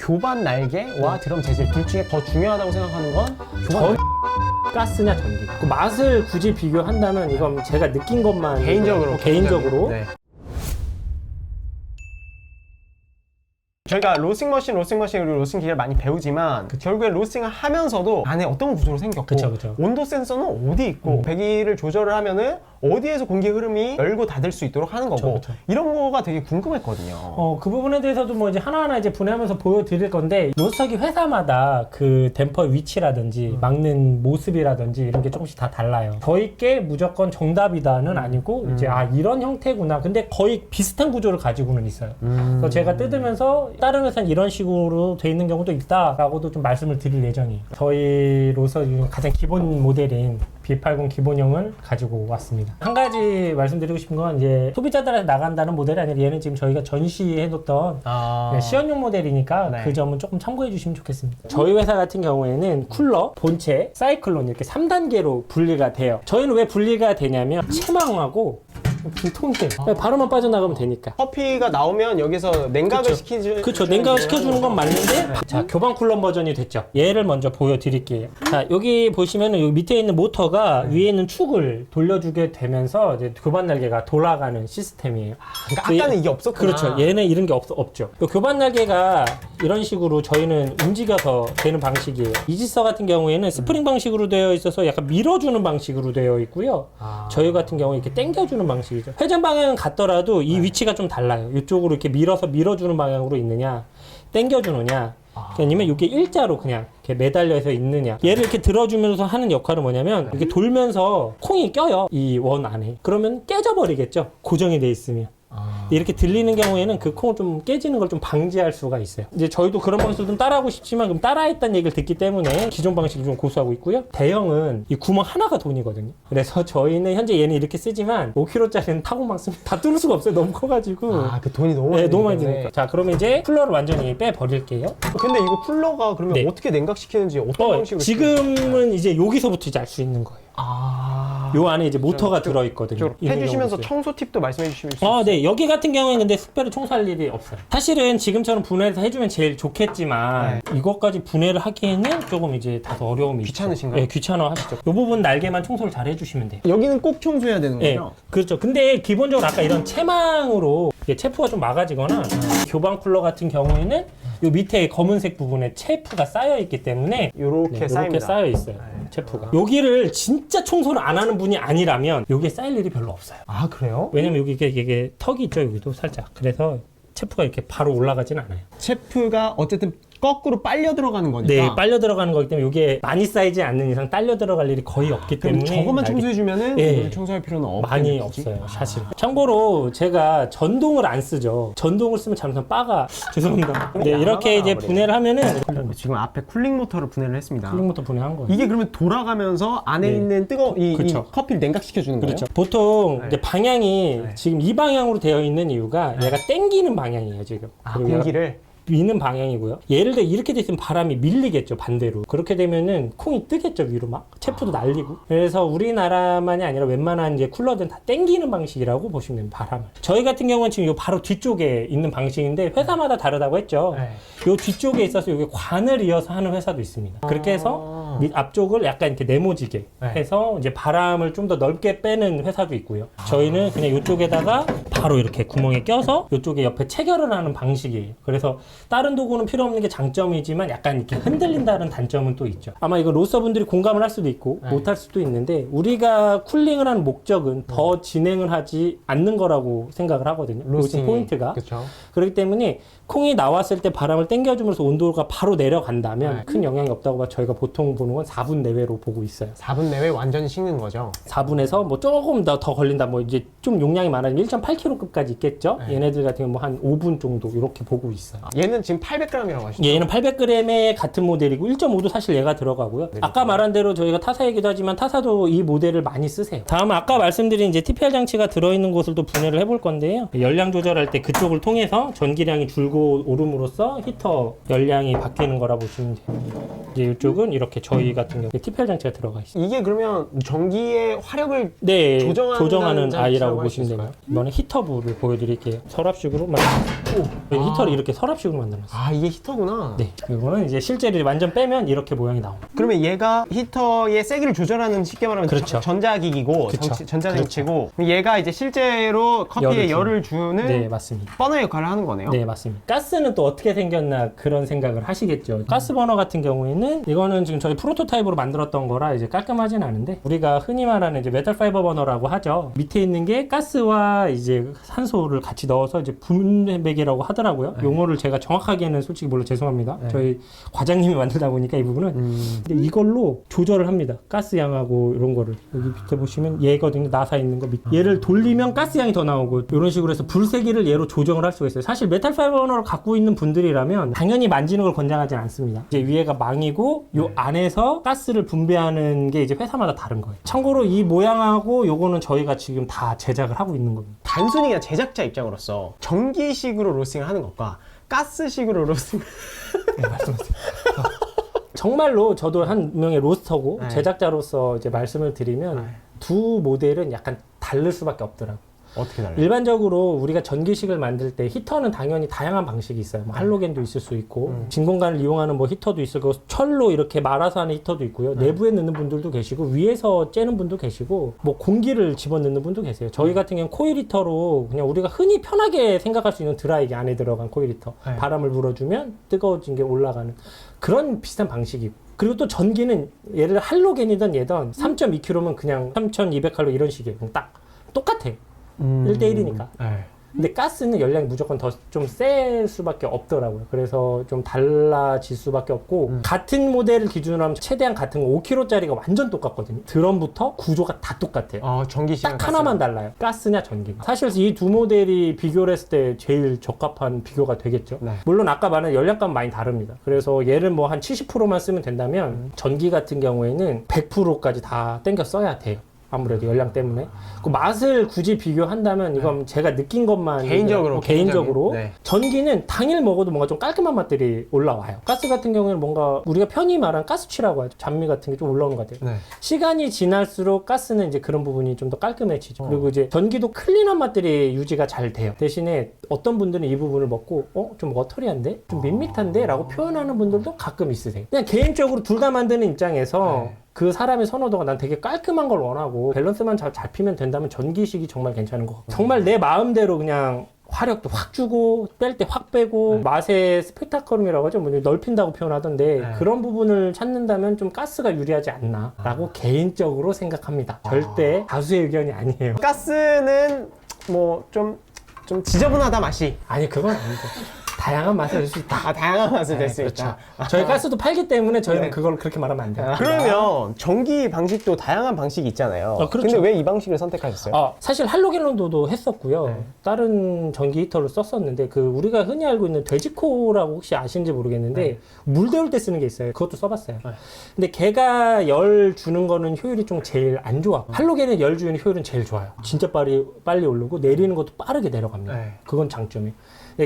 교반 날개와 드럼 재질 둘 중에 더 중요하다고 생각하는 건 교반 날개. 가스냐 전기. 그 맛을 굳이 비교한다면 이건 제가 느낀 것만 개인적으로. 네. 저희가 로스팅 머신 그리고 로스팅 기계를 많이 배우지만 결국에 로스팅을 하면서도 안에 어떤 구조로 생겼고 그쵸. 온도 센서는 어디 있고 배기를 조절을 하면은 어디에서 공기 흐름이 열고 닫을 수 있도록 하는 거고 그쵸. 이런 거가 되게 궁금했거든요. 그 부분에 대해서도 뭐 이제 하나하나 이제 분해하면서 보여드릴 건데 로스터기 회사마다 그 댐퍼 위치라든지 막는 모습이라든지 이런 게 조금씩 다 달라요. 저희께 무조건 정답이다는 아니고 이제 이런 형태구나. 근데 거의 비슷한 구조를 가지고는 있어요. 그래서 제가 뜯으면서 다른 회사는 이런 식으로 돼 있는 경우도 있다라고도 좀 말씀을 드릴 예정이에요. 저희 로서 중에 가장 기본 모델인 B80 기본형을 가지고 왔습니다. 한 가지 말씀드리고 싶은 건 이제 소비자들한테 나간다는 모델이 아니라 얘는 지금 저희가 전시해뒀던 시연용 모델이니까 네. 그 점은 조금 참고해 주시면 좋겠습니다. 저희 회사 같은 경우에는 쿨러, 본체, 사이클론 이렇게 3단계로 분리가 돼요. 저희는 왜 분리가 되냐면 체망하고 통째 바로만 빠져나가면 되니까. 커피가 나오면 여기서 냉각을 시키지. 그렇죠. 냉각을 시켜주는 건 맞는데 자, 교반 쿨러 버전이 됐죠. 얘를 먼저 보여드릴게요. 자, 여기 보시면은 여기 밑에 있는 모터가 위에 있는 축을 돌려주게 되면서 이제 교반 날개가 돌아가는 시스템이에요. 그러니까 아까는 이게 없었구나. 그렇죠. 얘는 이런 게 없죠. 교반 날개가 이런 식으로 저희는 움직여서 되는 방식이에요. 이지서 같은 경우에는 스프링 방식으로 되어 있어서 약간 밀어주는 방식으로 되어 있고요. 저희 같은 경우에 이렇게 당겨주는 방식이죠. 회전 방향은 같더라도 이 위치가 좀 달라요. 이쪽으로 이렇게 밀어주는 방향으로 있느냐, 당겨주느냐, 아니면 이게 일자로 그냥 이렇게 매달려서 있느냐. 얘를 이렇게 들어주면서 하는 역할은 뭐냐면 이렇게 돌면서 콩이 껴요. 이 원 안에. 그러면 깨져버리겠죠. 고정이 돼 있으면. 이렇게 들리는 경우에는 그 콩을 좀 깨지는 걸 좀 방지할 수가 있어요. 이제 저희도 그런 방식을 좀 따라하고 싶지만 그럼 따라했다는 얘기를 듣기 때문에 기존 방식을 좀 고수하고 있고요. 대형은 이 구멍 하나가 돈이거든요. 그래서 저희는 현재 얘는 이렇게 쓰지만 5kg짜리는 타고막 씁니다. 다 뚫을 수가 없어요. 너무 커가지고. 그 돈이 너무 많이 너무 많이 드니까. 자, 그러면 이제 쿨러를 완전히 빼버릴게요. 근데 이거 쿨러가 그러면 네. 어떻게 냉각시키는지 어떤 방식으로 지금은 이제 여기서부터 이제 알 수 있는 거예요. 요 안에 이제 모터가 들어있거든요. 해주시면서 청소 팁도 말씀해 주시면 수 있어요? 네. 여기 같은 경우에는 근데 특별히 청소할 일이 없어요. 사실은 지금처럼 분해를 해주면 제일 좋겠지만 이것까지 분해를 하기에는 조금 이제 다소 어려움이 귀찮으신가요? 네, 귀찮아 하시죠. 이 부분 날개만 청소를 잘 해주시면 돼요. 여기는 꼭 청소해야 되는 네, 거죠? 그렇죠. 근데 기본적으로 아까 이런 체망으로 체프가 좀 막아지거나 교반 쿨러 같은 경우에는 요 밑에 검은색 부분에 체프가 쌓여 있기 때문에 요렇게 이렇게 쌓여 있어요. 체프가. 여기를 진짜 청소를 안 하는 분이 아니라면 여기에 쌓일 일이 별로 없어요. 아, 그래요? 왜냐면 여기 이게 턱이 있죠, 여기도 살짝. 그래서 체프가 이렇게 바로 올라가진 않아요. 체프가 어쨌든 거꾸로 빨려 들어가는 거니까. 네, 빨려 들어가는 거기 때문에 이게 많이 쌓이지 않는 이상 딸려 들어갈 일이 거의 없기 그럼 때문에 저것만 청소해주면은 이걸 청소할 필요는 없겠네. 많이 없어요, 사실. 참고로 제가 전동을 안 쓰죠. 전동을 쓰면 잘못하면 바가 죄송합니다. 네, 이렇게 이제 분해를 하면은 지금 앞에 쿨링 모터를 분해를 했습니다. 쿨링 모터 분해한 거예요. 이게 그러면 돌아가면서 안에 있는 이 커피를 냉각시켜주는 거예요? 그렇죠. 보통 이제 방향이 지금 이 방향으로 되어 있는 이유가 얘가 당기는 방향이에요, 지금. 그리고 공기를? 미는 방향이고요. 예를 들어 이렇게 돼 있으면 바람이 밀리겠죠, 반대로. 그렇게 되면은 콩이 뜨겠죠, 위로 막. 체프도 날리고. 그래서 우리나라만이 아니라 웬만한 이제 쿨러들은 다 당기는 방식이라고 보시면 됩니다, 바람을. 저희 같은 경우는 지금 요 바로 뒤쪽에 있는 방식인데 회사마다 다르다고 했죠. 요 뒤쪽에 있어서 여기 관을 이어서 하는 회사도 있습니다. 그렇게 해서 앞쪽을 약간 이렇게 네모지게 해서 이제 바람을 좀 더 넓게 빼는 회사도 있고요. 저희는 그냥 이쪽에다가 바로 이렇게 구멍에 껴서 이쪽에 옆에 체결을 하는 방식이에요. 그래서 다른 도구는 필요 없는 게 장점이지만 약간 이렇게 흔들린다는 단점은 또 있죠. 아마 이거 로서분들이 공감을 할 수도 있고 못할 수도 있는데 우리가 쿨링을 하는 목적은 더 진행을 하지 않는 거라고 생각을 하거든요. 로스팅 포인트가. 그쵸. 그렇기 때문에 콩이 나왔을 때 바람을 당겨주면서 온도가 바로 내려간다면 큰 영향이 없다고 봐. 저희가 보통 보는 건 4분 내외로 보고 있어요. 4분 내외 완전히 식는 거죠? 4분에서 뭐 조금 더 걸린다. 뭐 이제 좀 용량이 많아지면 1.8kg급까지 있겠죠? 얘네들 같은 경우 뭐 한 5분 정도 이렇게 보고 있어요. 얘는 지금 800g이라고 하시죠? 얘는 800g의 같은 모델이고 1.5도 사실 얘가 들어가고요. 아까 말한 대로 저희가 타사 얘기도 하지만 타사도 이 모델을 많이 쓰세요. 다음은 아까 말씀드린 이제 TPR 장치가 들어있는 곳을 또 분해를 해볼 건데요. 열량 조절할 때 그쪽을 통해서 전기량이 줄고 오름으로써 히터 열량이 바뀌는 거라 보시면 돼요. 이제 이쪽은 이렇게 저희 같은 경우에 TPL 장치가 들어가 있어요. 이게 그러면 전기의 화력을 네, 조정하는 조정하는 장치라고 아이라고 할수 보시면 있을까요? 돼요. 이번에 히터부를 보여드릴게요. 서랍식으로 만들었어요. 히터를 이렇게 서랍식으로 만들었어요. 아, 이게 히터구나. 네, 이거는 이제 실제로 완전 빼면 이렇게 모양이 나옵니다. 그러면 얘가 히터의 세기를 조절하는 쉽게 말하면 그렇죠. 전자기기고 그쵸. 전자장치고 얘가 이제 실제로 커피에 열을 주는 네, 맞습니다. 버너 역할을 하는 거네요. 네, 맞습니다. 가스는 또 어떻게 생겼나 그런 생각을 하시겠죠. 가스 버너 같은 경우에는 이거는 지금 저희 프로토타입으로 만들었던 거라 이제 깔끔하진 않은데 우리가 흔히 말하는 이제 메탈 파이버 버너라고 하죠. 밑에 있는 게 가스와 이제 산소를 같이 넣어서 이제 분배기라고 하더라고요. 용어를 제가 정확하게는 솔직히 몰라 죄송합니다. 저희 과장님이 만들다 보니까 이 부분은 근데 이걸로 조절을 합니다. 가스 양하고 이런 거를 여기 밑에 보시면 얘거든요. 나사 있는 거 밑에 얘를 돌리면 가스 양이 더 나오고 이런 식으로 해서 불세기를 얘로 조정을 할 수가 있어요. 사실 메탈 파이버 버너를 갖고 있는 분들이라면 당연히 만지는 걸 권장하지 않습니다. 이제 위에가 망이고 요 안에서 가스를 분배하는 게 이제 회사마다 다른 거예요. 참고로 이 모양하고 요거는 저희가 지금 다 제작을 하고 있는 겁니다. 단순히 그냥 제작자 입장으로서 전기식으로 로스팅을 하는 것과 가스식으로 로스팅 네, 말씀하세요. 정말로 저도 한 명의 로스터고 네. 제작자로서 이제 말씀을 드리면 두 모델은 약간 다를 수밖에 없더라고요. 어떻게 달라요? 일반적으로 우리가 전기식을 만들 때 히터는 당연히 다양한 방식이 있어요. 뭐 할로겐도 있을 수 있고 진공관을 이용하는 뭐 히터도 있을 거고 철로 이렇게 말아서 하는 히터도 있고요. 내부에 넣는 분들도 계시고 위에서 째는 분도 계시고 뭐 공기를 집어넣는 분도 계세요. 저희 같은 경우는 코일 히터로 그냥 우리가 흔히 편하게 생각할 수 있는 드라이기 안에 들어간 코일 히터 네. 바람을 불어주면 뜨거워진 게 올라가는 그런 비슷한 방식이고 그리고 또 전기는 예를 들어 할로겐이든 얘든 3.2kg면 그냥 3200칼로 이런 식이에요. 그냥 딱 똑같아요. 1대1이니까. 네. 근데 가스는 열량이 무조건 더 좀 셀 수밖에 없더라고요. 그래서 좀 달라질 수밖에 없고 같은 모델을 기준으로 하면 최대한 같은 거 5kg짜리가 완전 똑같거든요. 드럼부터 구조가 다 똑같아요. 전기식은 딱 하나만 달라요. 가스냐 전기. 사실 이 두 모델이 비교를 했을 때 제일 적합한 비교가 되겠죠. 네. 물론 아까 말한 열량값은 많이 다릅니다. 그래서 얘를 뭐 한 70%만 쓰면 된다면 전기 같은 경우에는 100%까지 다 땡겨 써야 돼요. 아무래도 열량 때문에 그 맛을 굳이 비교한다면 이건 제가 느낀 것만 개인적으로 네. 전기는 당일 먹어도 뭔가 좀 깔끔한 맛들이 올라와요. 가스 같은 경우에는 뭔가 우리가 편히 말하는 가스취라고 하죠. 잔미 같은 게 좀 올라오는 것 같아요. 네. 시간이 지날수록 가스는 이제 그런 부분이 좀 더 깔끔해지죠. 그리고 이제 전기도 클린한 맛들이 유지가 잘 돼요. 대신에 어떤 분들은 이 부분을 먹고 좀 머터리한데? 좀 밋밋한데? 라고 표현하는 분들도 가끔 있으세요. 그냥 개인적으로 둘 다 만드는 입장에서 그 사람의 선호도가 난 되게 깔끔한 걸 원하고 밸런스만 잘 잡히면 된다면 전기식이 정말 괜찮은 것 같아요. 정말 내 마음대로 그냥 화력도 확 주고 뺄 때 확 빼고 맛의 스펙타클럼이라고 하죠. 뭐 넓힌다고 표현하던데 그런 부분을 찾는다면 좀 가스가 유리하지 않나 라고 개인적으로 생각합니다. 절대 다수의 의견이 아니에요. 가스는 뭐 좀 지저분하다 맛이. 아니 그건 아니죠. 다양한 맛을 낼 수 있다. 다양한 맛을 낼 수 그렇죠. 있다. 저희 가스도 팔기 때문에 저희는 네. 그걸 그렇게 말하면 안 돼요. 그러면 전기 방식도 다양한 방식이 있잖아요. 그렇죠. 근데 왜 이 방식을 선택하셨어요? 사실 할로겐론도도 했었고요. 다른 전기 히터를 썼었는데 그 우리가 흔히 알고 있는 돼지코라고 혹시 아시는지 모르겠는데 물 데울 때 쓰는 게 있어요. 그것도 써봤어요. 근데 걔가 열 주는 거는 효율이 좀 제일 안 좋아. 할로겐은 열 주는 효율은 제일 좋아요. 진짜 빨리 오르고 내리는 것도 빠르게 내려갑니다. 그건 장점이에요.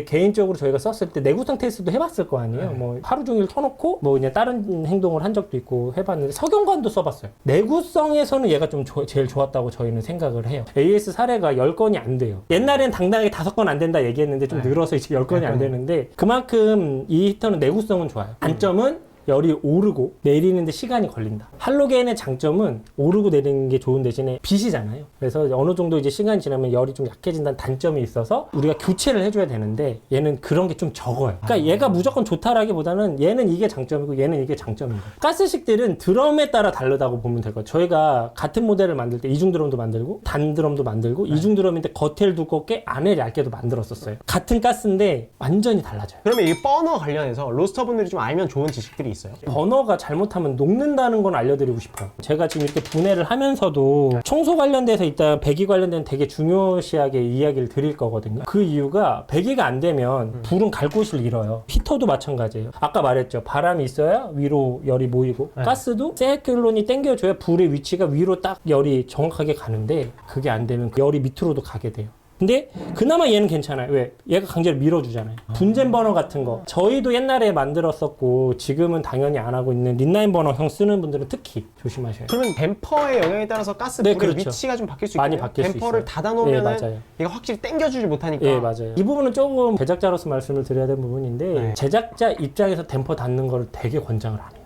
개인적으로 저희가 썼을 때 내구성 테스트도 해봤을 거 아니에요. 뭐 하루 종일 터놓고 뭐 그냥 다른 행동을 한 적도 있고 해봤는데 석영관도 써봤어요. 내구성에서는 얘가 좀 제일 좋았다고 저희는 생각을 해요. AS 사례가 10건이 안 돼요. 옛날엔 당당하게 5건 안 된다 얘기했는데 좀 늘어서 이제 10건이 안 되는데 그만큼 이 히터는 내구성은 좋아요. 단점은 열이 오르고 내리는데 시간이 걸린다. 할로겐의 장점은 오르고 내리는 게 좋은 대신에 빛이잖아요. 그래서 어느 정도 이제 시간이 지나면 열이 좀 약해진다는 단점이 있어서 우리가 교체를 해줘야 되는데 얘는 그런 게 좀 적어요. 그러니까 얘가 무조건 좋다라기보다는 얘는 이게 장점이고 얘는 이게 장점이에요. 가스식들은 드럼에 따라 다르다고 보면 될 거예요. 저희가 같은 모델을 만들 때 이중 드럼도 만들고 단 드럼도 만들고 이중 드럼인데 겉을 두껍게 안을 얇게도 만들었었어요. 같은 가스인데 완전히 달라져요. 그러면 이 버너 관련해서 로스터분들이 좀 알면 좋은 지식들이 있어요? 버너가 잘못하면 녹는다는 건 알려드리고 싶어요. 제가 지금 이렇게 분해를 하면서도 청소 관련돼서 이따 배기 관련된 되게 중요시하게 이야기를 드릴 거거든요. 그 이유가 배기가 안 되면 불은 갈 곳을 잃어요. 히터도 마찬가지예요. 아까 말했죠. 바람이 있어야 위로 열이 모이고 가스도 사이클론이 당겨줘야 불의 위치가 위로 딱 열이 정확하게 가는데 그게 안 되면 그 열이 밑으로도 가게 돼요. 근데 그나마 얘는 괜찮아요. 왜? 얘가 강제로 밀어주잖아요. 분젠 버너 같은 거. 저희도 옛날에 만들었었고 지금은 당연히 안 하고 있는 린라인 버너형 쓰는 분들은 특히 조심하셔야 돼요. 그러면 댐퍼의 영향에 따라서 가스 네, 불의 그렇죠. 위치가 좀 바뀔 수 많이 있겠네요. 바뀔 수 댐퍼를 있어요. 닫아놓으면 네, 맞아요. 얘가 확실히 당겨주지 못하니까. 예, 맞아요. 이 부분은 조금 제작자로서 말씀을 드려야 되는 부분인데 네. 제작자 입장에서 댐퍼 닫는 거를 되게 권장을 안 해요.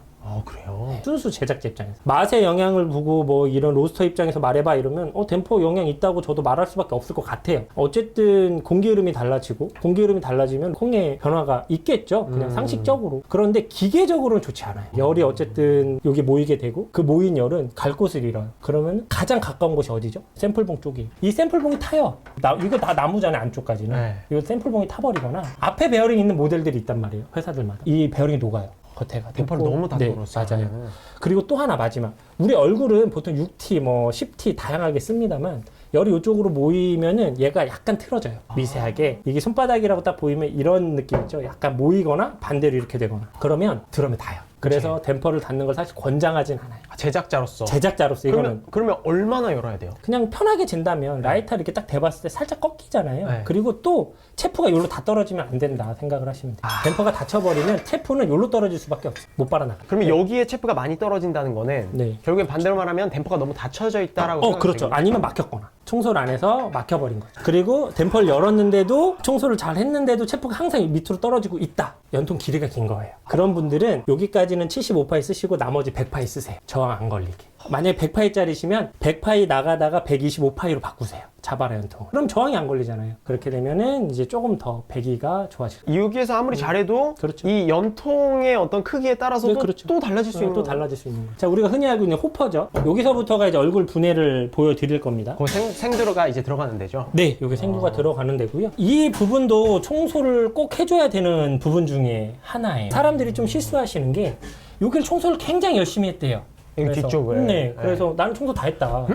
그래요? 순수 제작자 입장에서 맛에 영향을 두고 뭐 이런 로스터 입장에서 말해봐 이러면 댐퍼 영향 있다고 저도 말할 수밖에 없을 것 같아요. 어쨌든 공기 흐름이 달라지고 공기 흐름이 달라지면 콩의 변화가 있겠죠. 그냥 상식적으로. 그런데 기계적으로는 좋지 않아요. 열이 어쨌든 여기 모이게 되고 그 모인 열은 갈 곳을 잃어요. 그러면 가장 가까운 곳이 어디죠? 샘플봉 쪽이. 이 샘플봉이 타요. 이거 다 나무잖아요, 안쪽까지는. 네. 이거 샘플봉이 타버리거나 앞에 베어링 있는 모델들이 있단 말이에요. 회사들마다. 이 베어링이 녹아요. 겉에가 댐퍼를 녹고. 너무 닫아놓았어요. 네, 맞아요. 그리고 또 하나 마지막. 우리 얼굴은 보통 6T, 뭐 10T 다양하게 씁니다만 열이 이쪽으로 모이면은 얘가 약간 틀어져요. 미세하게. 이게 손바닥이라고 딱 보이면 이런 느낌 있죠. 약간 모이거나 반대로 이렇게 되거나. 그러면 드럼에 닿아요. 그래서 댐퍼를 닫는 걸 사실 권장하진 않아요. 제작자로서. 제작자로서 이거는 그러면 얼마나 열어야 돼요? 그냥 편하게 잰다면 라이터를 이렇게 딱 대봤을 때 살짝 꺾이잖아요. 네. 그리고 또 체프가 여기로 다 떨어지면 안 된다 생각을 하시면 돼요. 댐퍼가 닫혀버리면 체프는 여기로 떨어질 수밖에 없어요. 못 빨아나가요. 그러면 여기에 체프가 많이 떨어진다는 거는 네. 결국엔 반대로 말하면 댐퍼가 너무 닫혀져 있다라고 생각이 그렇죠. 되겠네요. 아니면 막혔거나 청소를 안 해서 막혀버린 거죠. 그리고 댐퍼를 열었는데도 청소를 잘 했는데도 체프가 항상 밑으로 떨어지고 있다. 연통 길이가 긴 거예요. 그런 분들은 여기까지는 75파이 쓰시고 나머지 100파이 쓰세요. 저항 안 걸리게. 만약에 100파이짜리시면 100파이 나가다가 125파이로 바꾸세요. 자바라 연통을. 그럼 저항이 안 걸리잖아요. 그렇게 되면은 이제 조금 더 배기가 좋아질 거예요. 여기에서 아무리 잘해도 그렇죠. 이 연통의 어떤 크기에 따라서도 네, 그렇죠. 또 달라질 수 있는 또 달라질 수 있는 거예요. 자, 우리가 흔히 알고 있는 호퍼죠. 여기서부터가 이제 얼굴 분해를 보여드릴 겁니다. 그 생두가 이제 들어가는 데죠. 네, 여기 생두가 들어가는 데고요. 이 부분도 청소를 꼭 해줘야 되는 부분 중에 하나예요. 사람들이 좀 실수하시는 게 여기를 청소를 굉장히 열심히 했대요. 여기 뒤쪽을. 네, 그래서 나는 청소 다 했다.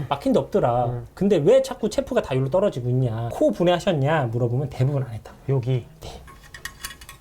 막힌 데 없더라. 근데 왜 자꾸 체프가 다 여기로 떨어지고 있냐? 코 분해하셨냐? 물어보면 대부분 안 했다. 여기.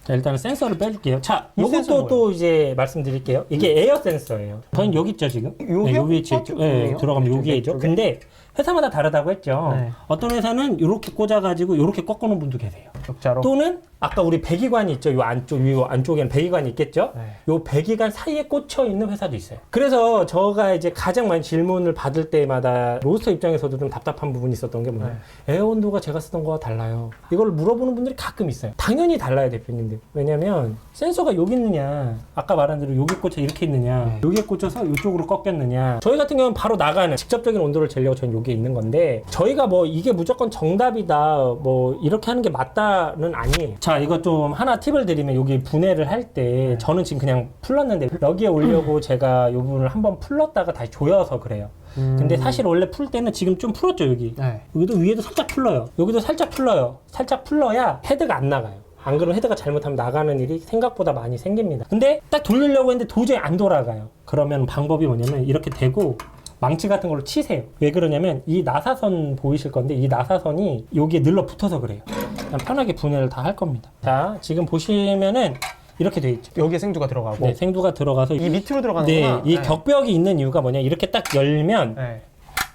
자, 일단은 센서를 빼줄게요. 자, 이 센서는 이것도 또 이제 말씀드릴게요. 이게 에어 센서예요. 저는 여기 있죠, 지금? 요게 여기 위치에 있죠. 네, 들어가면 여기에 있죠. 근데 회사마다 다르다고 했죠. 네. 어떤 회사는 이렇게 꽂아가지고 이렇게 꺾어놓은 분도 계세요. 격자로. 또는 아까 우리 배기관이 있죠. 요 안쪽에는 배기관이 있겠죠. 네. 요 배기관 사이에 꽂혀 있는 회사도 있어요. 그래서 저가 이제 가장 많이 질문을 받을 때마다 로스터 입장에서도 좀 답답한 부분이 있었던 게 뭐냐면 에어 온도가 제가 쓰던 거와 달라요. 이걸 물어보는 분들이 가끔 있어요. 당연히 달라요, 대표님들. 왜냐면 센서가 여기 있느냐, 아까 말한 대로 여기 꽂혀 이렇게 있느냐, 여기에 꽂혀서 이쪽으로 꺾였느냐. 저희 같은 경우는 바로 나가는 직접적인 온도를 재려고 저는 여기에 있는 건데, 저희가 뭐 이게 무조건 정답이다, 뭐 이렇게 하는 게 맞다는 아니에요. 자, 이거 좀 하나 팁을 드리면 여기 분해를 할 때 저는 지금 그냥 풀렀는데 여기에 오려고 제가 이 부분을 한번 풀렀다가 다시 조여서 그래요. 근데 사실 원래 풀 때는 지금 좀 풀었죠, 여기. 네. 여기도 위에도 살짝 풀러요. 여기도 살짝 풀러요. 살짝 풀러야 헤드가 안 나가요. 안 그러면 헤드가 잘못하면 나가는 일이 생각보다 많이 생깁니다. 근데 딱 돌리려고 했는데 도저히 안 돌아가요. 그러면 방법이 뭐냐면 이렇게 대고 망치 같은 걸로 치세요. 왜 그러냐면 이 나사선 보이실 건데 이 나사선이 여기에 늘러 붙어서 그래요. 그냥 편하게 분해를 다 할 겁니다. 자, 지금 보시면은 이렇게 돼 있죠. 여기에 생두가 들어가고. 네, 생두가 들어가서 이 밑으로 네, 들어가는구나. 이 격벽이 있는 이유가 뭐냐? 이렇게 딱 열면 네.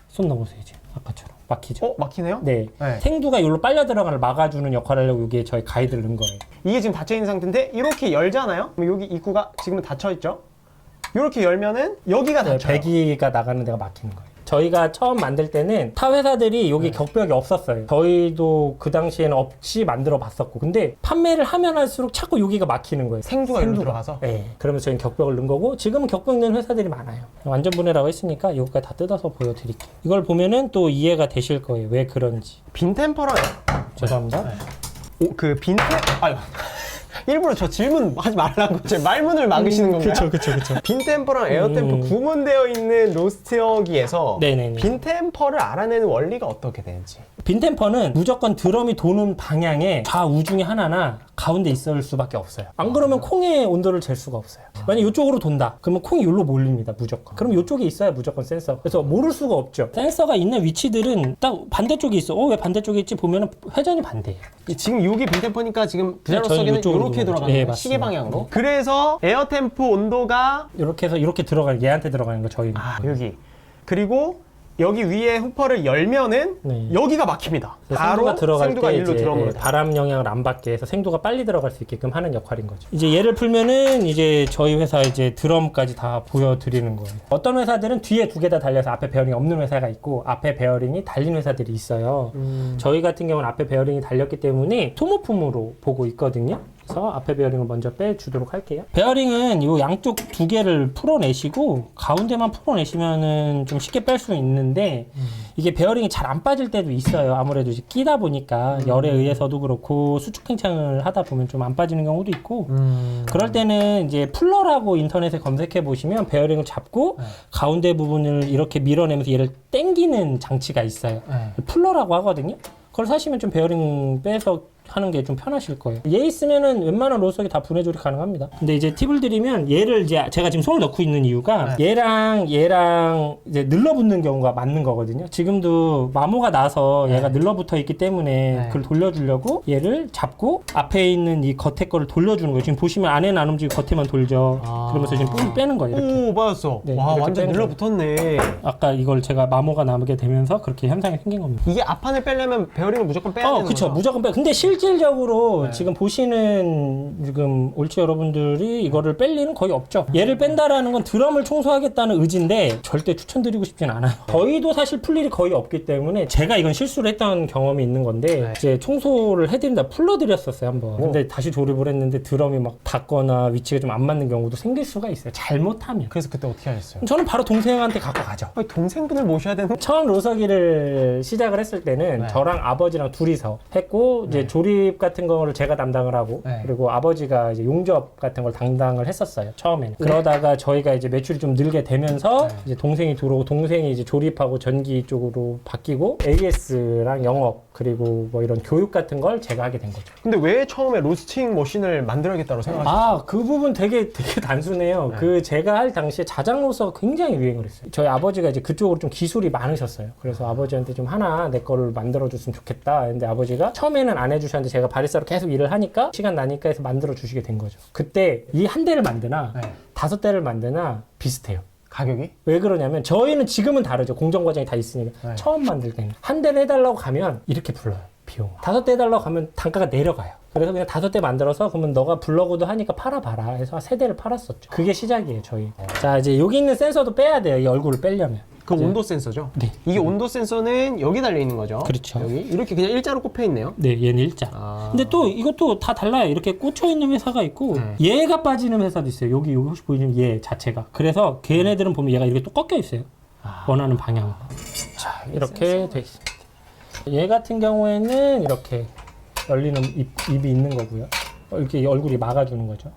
손 넣어보세요, 이제 아까처럼 막히죠. 막히네요? 네. 네. 생두가 여기로 빨려 들어가는 걸 막아주는 역할을 하려고 여기에 저희 가이드를 넣은 거예요. 이게 지금 닫혀있는 상태인데 이렇게 열잖아요? 그럼 여기 입구가 지금은 닫혀있죠? 이렇게 열면은 여기가 네, 닫혀요. 배기가 나가는 데가 막히는 거예요. 저희가 처음 만들 때는 타 회사들이 여기 격벽이 없었어요. 저희도 그 당시에는 없이 만들어 봤었고, 근데 판매를 하면 할수록 자꾸 여기가 막히는 거예요. 생두가 여기로 들어가서? 네. 그러면서 저희는 격벽을 넣은 거고, 지금은 격벽 넣은 회사들이 많아요. 완전 분해라고 했으니까 여기까지 다 뜯어서 보여드릴게요. 이걸 보면은 또 이해가 되실 거예요. 왜 그런지. 빈 템퍼랑 죄송합니다. 그 빈템 아유 일부러 저 질문 하지 말라고 제 말문을 막으시는 건가요? 그쵸. 빈 템퍼랑 에어 템퍼 구분되어 있는 로스터기에서 네네네. 빈 템퍼를 알아내는 원리가 어떻게 되는지. 빈템퍼는 무조건 드럼이 도는 방향에 좌우 중에 하나나 가운데 있을 수밖에 없어요. 안 그러면 콩의 온도를 잴 수가 없어요. 만약 이쪽으로 돈다. 그러면 콩이 여기로 몰립니다. 무조건. 그럼 이쪽에 있어야 무조건 센서. 그래서 모를 수가 없죠. 센서가 있는 위치들은 딱 반대쪽에 있어. 왜 반대쪽에 있지? 보면 회전이 반대예요. 지금 여기 빈 템퍼니까 지금 저희는 부자로서기는 이쪽으로 이렇게 들어가죠. 돌아가는 네, 거예요. 시계 맞습니다. 방향으로. 그래서 에어 템퍼 온도가 이렇게 해서 이렇게 들어가는, 얘한테 들어가는 거 저희. 여기. 그리고 여기 위에 후퍼를 열면은 네. 여기가 막힙니다. 생두가 바로 들어갈 생두가 때 일로 이제 들어오는 바람 영향을 안 받게 해서 생두가 빨리 들어갈 수 있게끔 하는 역할인 거죠. 이제 얘를 풀면은 이제 저희 회사 이제 드럼까지 다 보여드리는 거예요. 어떤 회사들은 뒤에 두 개 다 달려서 앞에 베어링이 없는 회사가 있고 앞에 베어링이 달린 회사들이 있어요. 저희 같은 경우는 앞에 베어링이 달렸기 때문에 소모품으로 보고 있거든요. 그래서 앞에 베어링을 먼저 빼주도록 할게요. 베어링은 이 양쪽 두 개를 풀어내시고 가운데만 풀어내시면은 좀 쉽게 뺄 수 있는데 이게 베어링이 잘 안 빠질 때도 있어요. 아무래도 이제 끼다 보니까 열에 의해서도 그렇고 수축 팽창을 하다 보면 좀 안 빠지는 경우도 있고 그럴 때는 이제 풀러라고 인터넷에 검색해 보시면 베어링을 잡고 가운데 부분을 이렇게 밀어내면서 얘를 당기는 장치가 있어요. 풀러라고 하거든요. 그걸 사시면 좀 베어링 빼서 하는 게 좀 편하실 거예요. 얘 있으면은 웬만한 로스석이 다 분해 조립 가능합니다. 근데 이제 팁을 드리면 얘를 이제 제가 지금 손을 넣고 있는 이유가 얘랑 이제 늘러붙는 경우가 맞는 거거든요. 지금도 마모가 나서 얘가 늘러붙어 있기 때문에 그걸 돌려주려고 얘를 잡고 앞에 있는 이 겉에 거를 돌려주는 거예요. 지금 보시면 안에는 안 움직이고 겉에만 돌죠. 그러면서 지금 뿔 빼는 거예요. 이렇게. 오, 맞았어. 네, 와, 이렇게 완전 빼는 늘러붙었네. 아까 이걸 제가 마모가 남게 되면서 그렇게 현상이 생긴 겁니다. 이게 앞판을 빼려면 베어링을 무조건 빼야 되는 그쵸. 거죠? 무조건 빼. 근데 실질적으로 지금 보시는 지금 올치 여러분들이 이거를 뺄 일은 거의 없죠. 얘를 뺀다라는 건 드럼을 청소하겠다는 의지인데 절대 추천드리고 싶진 않아요. 저희도 사실 풀 일이 거의 없기 때문에 제가 이건 실수를 했던 경험이 있는 건데 이제 청소를 해드린다 풀러드렸었어요 한번. 근데 다시 조립을 했는데 드럼이 막 닿거나 위치가 좀 안 맞는 경우도 생길 수가 있어요. 잘못하면. 그래서 그때 어떻게 하셨어요? 저는 바로 동생한테 갖고 가죠. 아니, 동생분을 모셔야 되는 처음 로서기를 시작을 했을 때는 저랑 아버지랑 둘이서 했고 이제 조립 같은 거를 제가 담당을 하고 그리고 아버지가 이제 용접 같은 걸 담당을 했었어요 처음에는. 그러다가 저희가 이제 매출이 좀 늘게 되면서 이제 동생이 들어오고 동생이 이제 조립하고 전기 쪽으로 바뀌고 AS랑 영업 그리고 뭐 이런 교육 같은 걸 제가 하게 된 거죠. 근데 왜 처음에 로스팅 머신을 만들어야겠다고 생각하셨어요? 그 부분 되게 단순해요. 그 제가 할 당시에 자장로서가 굉장히 유행을 했어요. 저희 아버지가 이제 그쪽으로 좀 기술이 많으셨어요. 그래서 아버지한테 좀 하나 내 거를 만들어줬으면 좋겠다. 근데 아버지가 처음에는 안 해주셨는데 제가 바리스타로 계속 일을 하니까 시간 나니까 해서 만들어주시게 된 거죠. 그때 이 한 대를 만드나 5대를 만드나 비슷해요. 가격이? 왜 그러냐면 저희는 지금은 다르죠. 공정 과정이 다 있으니까. 처음 만들 때는 한 대를 해달라고 가면 이렇게 불러요. 비용. 5대 해달라고 가면 단가가 내려가요. 그래서 그냥 5대 만들어서 그러면 너가 블로그도 하니까 팔아봐라 해서 3대를 팔았었죠. 그게 시작이에요 저희. 자 이제 여기 있는 센서도 빼야 돼요. 이 얼굴을 빼려면. 그 온도 센서죠? 네. 이게 온도 센서는 여기 달려 있는 거죠? 그렇죠. 여기 이렇게 그냥 일자로 꼽혀 있네요. 네, 얘는 일자. 근데 또 이것도 다 달라요. 이렇게 꽂혀 있는 회사가 있고 얘가 빠지는 회사도 있어요. 여기 혹시 보이는 얘 자체가. 그래서 걔네들은 보면 얘가 이렇게 또 꺾여 있어요. 원하는 방향으로. 자, 이렇게 돼 있습니다. 얘 같은 경우에는 이렇게 열리는 입이 있는 거고요. 이렇게 얼굴이 막아주는 거죠.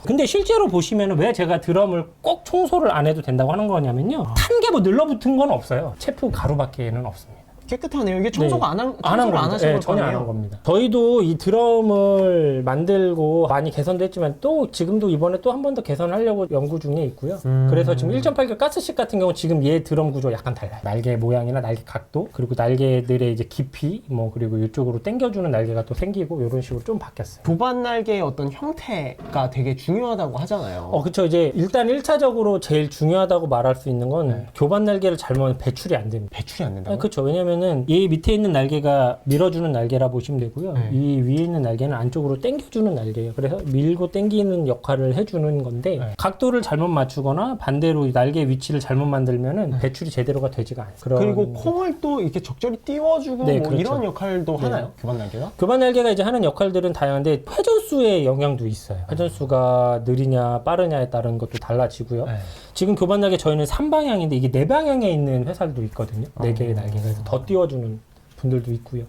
근데 실제로 보시면 왜 제가 드럼을 꼭 청소를 안 해도 된다고 하는 거냐면요. 탄 게 뭐 늘러붙은 건 없어요. 체프 가루밖에는 없습니다. 깨끗하네요. 이게 청소가 네. 안 안 한 겁니다. 하신 전혀 안 거네요. 한 겁니다. 저희도 이 드럼을 만들고 많이 개선도 했지만 또 지금도 이번에 또 한 번 더 개선하려고 연구 중에 있고요. 그래서 지금 1.8개 가스식 같은 경우 지금 얘 드럼 구조 약간 달라요. 날개 모양이나 날개 각도 그리고 날개들의 이제 깊이 뭐 그리고 이쪽으로 당겨주는 날개가 또 생기고 이런 식으로 좀 바뀌었어요. 도반 날개의 어떤 형태가 되게 중요하다고 하잖아요. 그쵸. 이제 일단 1차적으로 제일 중요하다고 말할 수 있는 건 교반 날개를 잘못 배출이 안 됩니다. 배출이 안 된다고요? 그렇죠. 왜냐면은 이 밑에 있는 날개가 밀어주는 날개라 보시면 되고요. 이 위에 있는 날개는 안쪽으로 당겨주는 날개예요. 그래서 밀고 당기는 역할을 해주는 건데 각도를 잘못 맞추거나 반대로 이 날개 위치를 잘못 만들면은 배출이 제대로가 되지가 않아요. 그리고 콩을 또 이렇게 적절히 띄워주고 네, 뭐 그렇죠. 이런 역할도 하나요? 교반 날개가? 교반 날개가 이제 하는 역할들은 다양한데 회전수의 영향도 있어요. 회전수가 느리냐 빠르냐에 따른 것도 달라지고요. 지금 교반 날개 저희는 3방향인데 이게 4방향에 있는 회사들도 있거든요. 4개의 날개가. 그래서 더 띄워주는 분들도 있고요.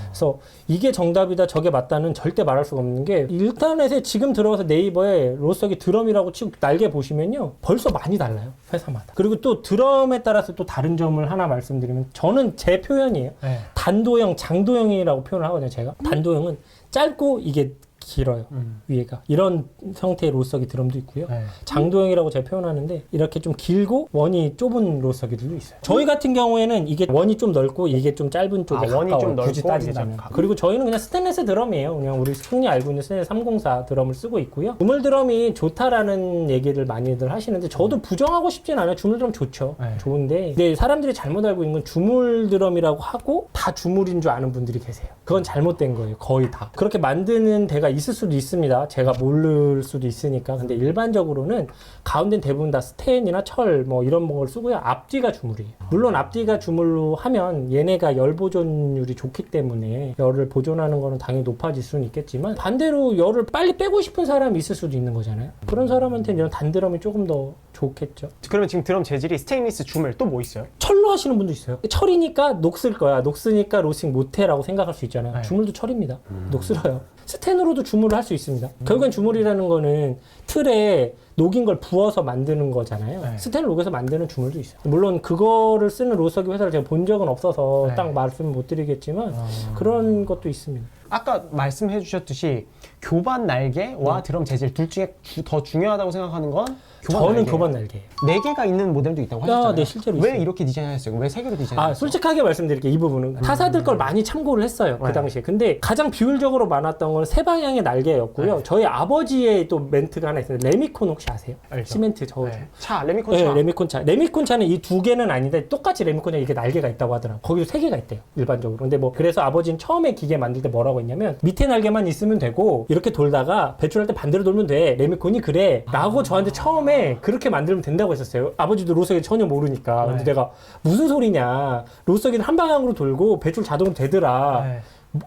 그래서 이게 정답이다 저게 맞다는 절대 말할 수가 없는 게 인터넷에 지금 들어가서 네이버에 로스터기 드럼이라고 치고 날개 보시면요 벌써 많이 달라요 회사마다. 그리고 또 드럼에 따라서 또 다른 점을 하나 말씀드리면 저는 제 표현이에요. 단도형 장도형이라고 표현을 하거든요. 제가 단도형은 짧고 이게 길어요. 위에가. 이런 형태의 로석이 드럼도 있고요. 네. 장도형이라고 제가 표현하는데 이렇게 좀 길고 원이 좁은 로석이들도 있어요. 저희 같은 경우에는 이게 원이 좀 넓고 이게 좀 짧은 쪽에 원이 가까워요. 좀 넓고 굳이 따진다면. 이게 좀 그리고 저희는 그냥 스테인리스 드럼이에요. 그냥 우리 흔히 알고 있는 스테인리스 304 드럼을 쓰고 있고요. 주물 드럼이 좋다라는 얘기를 많이들 하시는데 저도 부정하고 싶진 않아요. 주물 드럼 좋죠. 네. 좋은데 근데 사람들이 잘못 알고 있는 건 주물 드럼이라고 하고 다 주물인 줄 아는 분들이 계세요. 그건 잘못된 거예요. 거의 다. 그렇게 만드는 데가 있을 수도 있습니다. 제가 모를 수도 있으니까. 근데 일반적으로는 가운데는 대부분 다 스텐이나 철 뭐 이런 걸 쓰고요. 앞뒤가 주물이에요. 물론 앞뒤가 주물로 하면 얘네가 열 보존율이 좋기 때문에 열을 보존하는 거는 당연히 높아질 수는 있겠지만 반대로 열을 빨리 빼고 싶은 사람이 있을 수도 있는 거잖아요. 그런 사람한테는 이런 단드럼이 조금 더 좋겠죠. 그러면 지금 드럼 재질이 스테인리스 주물 또 뭐 있어요? 철로 하시는 분도 있어요. 철이니까 녹슬 거야. 녹으니까 로싱 못해라고 생각할 수 있잖아요. 네. 주물도 철입니다. 녹슬어요. 스텐으로도 주물을 할 수 있습니다. 결국엔 주물이라는 거는 틀에 녹인 걸 부어서 만드는 거잖아요. 네. 스텐을 녹여서 만드는 주물도 있어요. 물론 그거를 쓰는 로석이 회사를 제가 본 적은 없어서 네. 딱 말씀 못 드리겠지만 그런 것도 있습니다. 아까 말씀해 주셨듯이 교반 날개와 드럼 재질 둘 중에 더 중요하다고 생각하는 건 교반 저는 날개. 교반 날개예요. 4개가 있는 모델도 있다고 하셨잖아요. 네, 실제로 왜 있어요. 이렇게 디자인하셨어요? 왜 3개로 디자인하셨어요? 아, 솔직하게 말씀드릴게요. 이 부분은. 타사들 걸 많이 참고를 했어요. 그 네. 당시에. 근데 가장 비율적으로 많았던 건 세 방향의 날개였고요. 네. 저희 아버지의 또 멘트가 하나 있어요. 레미콘 혹시 아세요? 알죠. 시멘트 저어줘. 네. 차, 레미콘 네, 차. 레미콘 차. 레미콘 차는 이 두 개는 아닌데 똑같이 레미콘 차 이게 날개가 있다고 하더라고요. 거기도 세 개가 있대요. 일반적으로. 근데 뭐 그래서 아버지는 처음에 기계 만들 때 뭐라고 했냐면 밑에 날개만 있으면 되고 이렇게 돌다가 배출할 때 반대로 돌면 돼. 레미콘이 그래. 라고 저한테 처음에 그렇게 만들면 된다고 했었어요. 아버지도 로석이 전혀 모르니까. 근데 네. 내가 무슨 소리냐. 로석이는 한 방향으로 돌고 배출 자동으로 되더라. 네.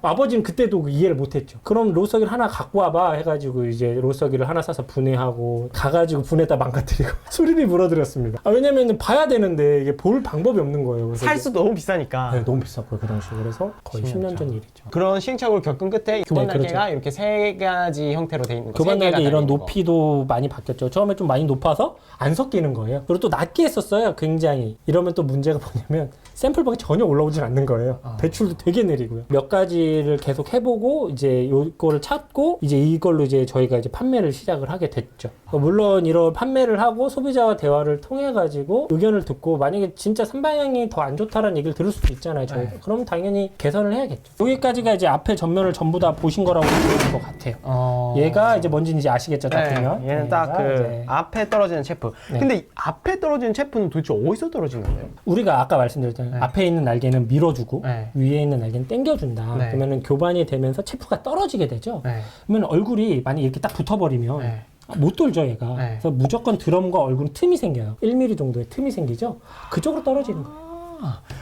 아버지는 그때도 이해를 못했죠. 그럼 로석이를 하나 갖고 와봐 해가지고 이제 로석이를 하나 사서 분해하고 가가지고 분해다 망가뜨리고 수리비 물어드렸습니다. 왜냐면 봐야 되는데 이게 볼 방법이 없는 거예요. 그래서 살 수도 너무 비싸니까. 네, 너무 비쌌고요 그 당시. 그래서 거의 10년 전 일이죠. 그런 시행착오를 겪은 끝에 교반 네, 날개가 그렇죠. 이렇게 3가지 형태로 돼 있는 거. 교반 세 개가 날개 이런 달린 거. 높이도 많이 바뀌었죠. 처음에 좀 많이 높아서 안 섞이는 거예요. 그리고 또 낮게 했었어요. 굉장히. 이러면 또 문제가 뭐냐면 샘플방이 전혀 올라오진 않는 거예요. 배출도 되게 느리고요. 몇 가지를 계속 해보고 이제 요거를 찾고 이제 이걸로 이제 저희가 이제 판매를 시작을 하게 됐죠. 물론 이런 판매를 하고 소비자와 대화를 통해 가지고 의견을 듣고 만약에 진짜 3방향이 더 안 좋다라는 얘기를 들을 수도 있잖아요. 저희. 네. 그럼 당연히 개선을 해야겠죠. 여기까지가 이제 앞에 전면을 전부 다 보신 거라고 보시는 것 같아요. 얘가 이제 뭔지 이제 아시겠죠? 딱 네, 보면. 얘는 딱 그 이제 앞에 떨어지는 체프. 네. 근데 이 앞에 떨어지는 체프는 도대체 어디서 떨어지는 거예요? 우리가 아까 말씀드렸잖아요. 네. 앞에 있는 날개는 밀어주고 네. 위에 있는 날개는 당겨준다. 네. 그러면은 교반이 되면서 체프가 떨어지게 되죠. 네. 그러면 얼굴이 만약 이렇게 딱 붙어버리면 네. 못 돌죠, 얘가. 네. 그래서 무조건 드럼과 얼굴은 틈이 생겨요. 1mm 정도의 틈이 생기죠. 그쪽으로 떨어지는 거예요.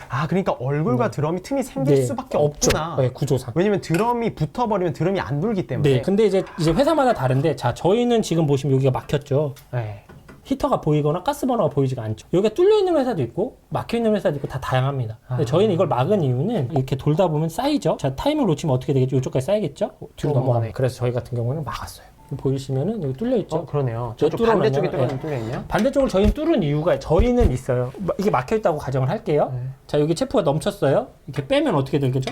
아, 그러니까 얼굴과 드럼이 틈이 생길 네, 수밖에 없죠. 없구나. 네, 구조상. 왜냐면 드럼이 붙어버리면 드럼이 안 돌기 때문에. 네, 근데 이제 회사마다 다른데, 자, 저희는 지금 보시면 여기가 막혔죠. 네. 히터가 보이거나 가스버너가 보이지가 않죠. 여기가 뚫려 있는 회사도 있고 막혀 있는 회사도 있고 다 다양합니다. 근데 저희는 이걸 막은 이유는 이렇게 돌다 보면 쌓이죠. 자, 타임을 놓치면 어떻게 되겠죠? 이쪽까지 쌓이겠죠? 뒤로 넘어가면. 그래서 저희 같은 경우는 막았어요. 보이시면은 여기 뚫려 있죠. 그러네요. 저 저쪽 반대쪽에 뚫어놨냐? 뚫려 있네요. 반대쪽을 저희는 뚫은 이유가 저희는 있어요. 이게 막혀 있다고 가정을 할게요. 네. 자, 여기 체프가 넘쳤어요. 이렇게 빼면 어떻게 되겠죠?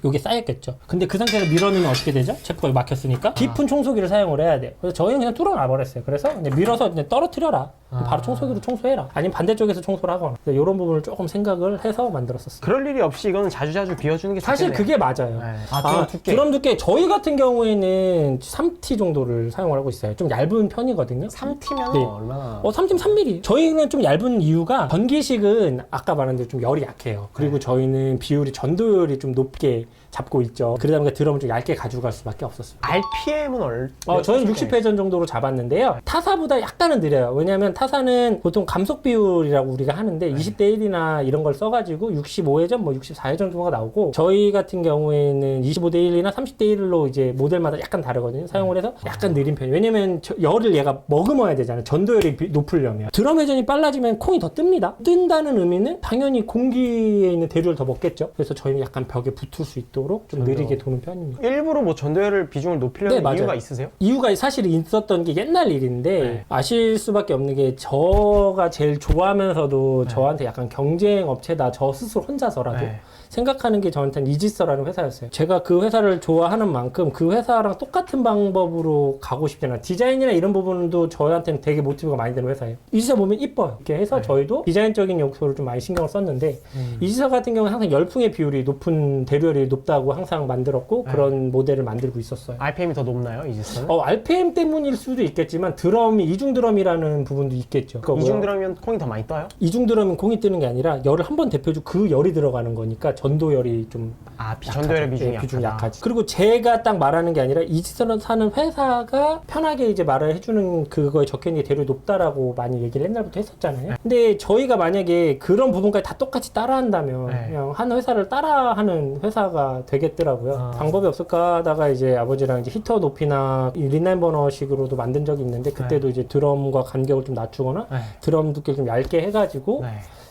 여기 쌓였겠죠. 근데 그 상태에서 밀어넣으면 어떻게 되죠? 체프가 막혔으니까 깊은 청소기를 사용을 해야 돼요. 그래서 저희는 그냥 뚫어놔 버렸어요. 그래서 그냥 밀어서 그냥 떨어뜨려라. 바로 청소기로 청소해라. 아니면 반대쪽에서 청소를 하거나. 이런 부분을 조금 생각을 해서 만들었었어요. 그럴 일이 없이 이거는 자주자주 비워주는 게 사실 좋겠네요. 그게 맞아요. 네. 드럼 두께. 드럼 두께 저희 같은 경우에는 3T 정도를 사용을 하고 있어요. 좀 얇은 편이거든요. 3T면 네. 얼마나? 3T 3mm. 저희는 좀 얇은 이유가 전기식은 아까 말한 대로 좀 열이 약해요. 그리고 저희는 비율이 전도율이 좀 높게 잡고 있죠. 그러다 보니까 드럼을 좀 얇게 가져갈 수밖에 없었어요. RPM은 저희는 60회전 정도로 잡았는데요. 타사보다 약간은 느려요. 왜냐하면 타사는 보통 감속 비율이라고 우리가 하는데 20대 1이나 이런 걸 써가지고 65회전, 뭐 64회전 정도가 나오고 저희 같은 경우에는 25대 1이나 30대 1로 이제 모델마다 약간 다르거든요. 사용을 해서 약간 느린 편이에요. 왜냐면 열을 얘가 머금어야 되잖아요. 전도열이 높으려면. 드럼 회전이 빨라지면 콩이 더 뜹니다. 뜬다는 의미는 당연히 공기에 있는 대류를 더 먹겠죠. 그래서 저희는 약간 벽에 붙을 수 있도록 좀 느리게 도는 편입니다. 일부러 뭐 전도율 비중을 높이려는 네, 맞아요. 이유가 있으세요? 이유가 사실 있었던 게 옛날 일인데 네. 아실 수밖에 없는 게 저가 제일 좋아하면서도 저한테 약간 경쟁 업체다 저 스스로 혼자서라도 네. 생각하는 게 저한테는 이지서라는 회사였어요. 제가 그 회사를 좋아하는 만큼 그 회사랑 똑같은 방법으로 가고 싶지 않아요. 디자인이나 이런 부분도 저한테는 되게 모티브가 많이 되는 회사예요. 이지서 보면 이뻐요. 이렇게 해서 저희도 디자인적인 요소를 좀 많이 신경을 썼는데 이지서 같은 경우는 항상 열풍의 비율이 높은, 대류열이 높다고 항상 만들었고 그런 모델을 만들고 있었어요. RPM이 더 높나요, 이지스는? RPM 때문일 수도 있겠지만 드럼이 이중 드럼이라는 부분도 있겠죠. 이중 드럼이면 콩이 더 많이 떠요? 이중 드럼은 공이 뜨는 게 아니라 열을 한 번 데펴주고 그 열이 들어가는 거니까 전도열이 좀 전도열의 비중이 비중이 약하다. 약하지. 그리고 제가 딱 말하는 게 아니라 이지선을 사는 회사가 편하게 이제 말을 해주는 그거에 적혀있는 게 대류 높다라고 많이 얘기를 옛날부터 했었잖아요. 근데 저희가 만약에 그런 부분까지 다 똑같이 따라한다면 그냥 한 회사를 따라하는 회사가 되겠더라고요. 방법이 없을까 하다가 이제 아버지랑 이제 히터 높이나 린라인 버너식으로도 만든 적이 있는데 그때도 이제 드럼과 간격을 좀 낮추거나 드럼 두께를 좀 얇게 해가지고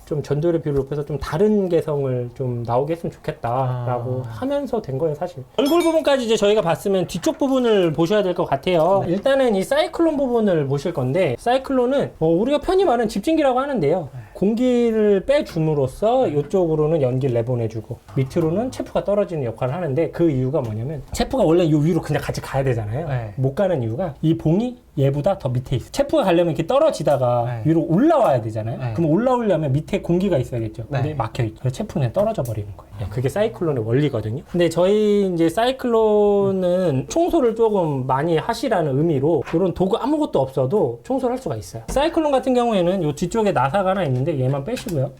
좀 전도율의 비율을 높여서 좀 다른 개성을 좀 나오게 했으면 좋겠다라고 하면서 된 거예요, 사실. 얼굴 부분까지 이제 저희가 봤으면 뒤쪽 부분을 보셔야 될 것 같아요. 일단은 이 사이클론 부분을 보실 건데, 사이클론은 우리가 편히 말하는 집진기라고 하는데요. 공기를 빼줌으로써 이쪽으로는 연기를 내보내주고 밑으로는 체프가 떨어지는 역할을 하는데, 그 이유가 뭐냐면 체프가 원래 이 위로 그냥 같이 가야 되잖아요. 못 가는 이유가 이 봉이 얘보다 더 밑에 있어. 체프가 가려면 이렇게 떨어지다가 위로 올라와야 되잖아요. 그럼 올라오려면 밑에 공기가 있어야겠죠. 근데 막혀있죠. 그래서 체프는 그냥 떨어져 버리는 거예요. 그게 사이클론의 원리거든요. 근데 저희 이제 사이클론은 청소를 조금 많이 하시라는 의미로 이런 도구 아무것도 없어도 청소를 할 수가 있어요. 사이클론 같은 경우에는 이 뒤쪽에 나사가 하나 있는데 얘만 빼시고요.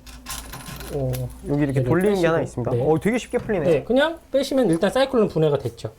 여기 이렇게 돌리는 게 하나 있습니다. 되게 쉽게 풀리네요. 네, 그냥 빼시면 일단 사이클론 분해가 됐죠.